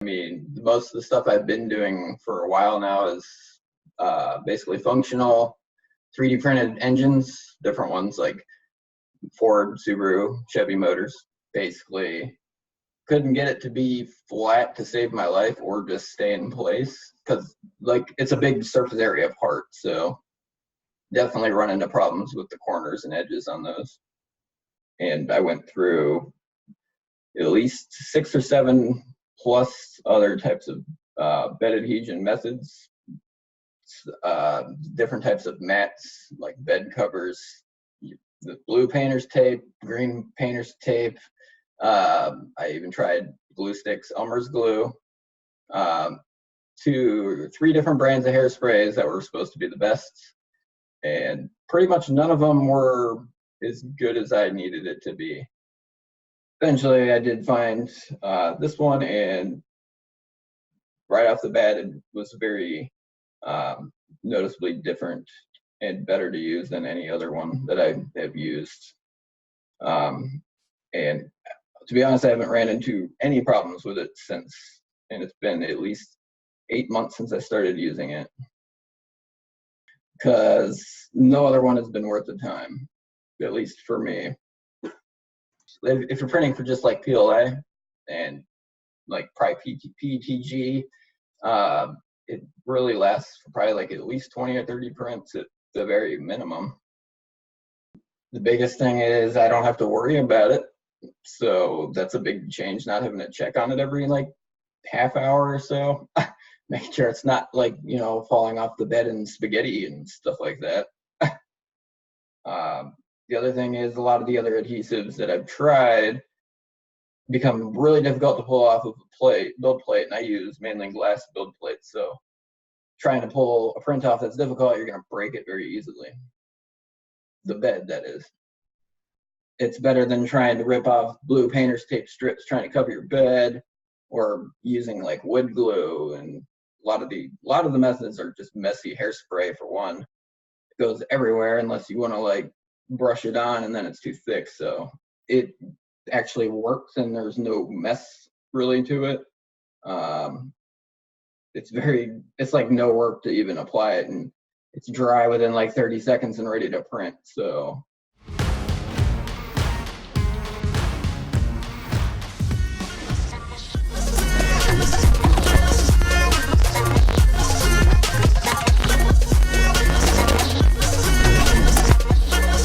I mean, most of the stuff I've been doing for a while now is basically functional 3D printed engines, different ones like Ford, Subaru, Chevy motors. Basically, couldn't get it to be flat to save my life or just stay in place because like it's a big surface area of part, so definitely run into problems with the corners and edges on those. And I went through at least 6 or 7 plus other types of bed adhesion methods, different types of mats like bed covers, the blue painter's tape, green painter's tape. I even tried glue sticks, Elmer's glue, 2 or 3 different brands of hairsprays that were supposed to be the best, and pretty much none of them were as good as I needed it to be. Eventually, I did find this one, and right off the bat, it was very noticeably different and better to use than any other one that I have used. And to be honest, I haven't ran into any problems with it since, and it's been at least 8 months since I started using it, because no other one has been worth the time, at least for me. If you're printing for just like PLA and like probably PETG, it really lasts for probably like at least 20 or 30 prints at the very minimum. The biggest thing is I don't have to worry about it, so that's a big change, not having to check on it every like half hour or so. Making sure it's not like, you know, falling off the bed in spaghetti and stuff like that. The other thing is a lot of the other adhesives that I've tried become really difficult to pull off of a build plate, and I use mainly glass build plates, so trying to pull a print off that's difficult, you're going to break it very easily. The bed, that is. It's better than trying to rip off blue painter's tape strips trying to cover your bed, or using like wood glue, and a lot of the methods are just messy. Hairspray, for one, it goes everywhere unless you want to like brush it on, and then it's too thick. So it actually works, and there's no mess really to it. It's like no work to even apply it, and it's dry within like 30 seconds and ready to print. So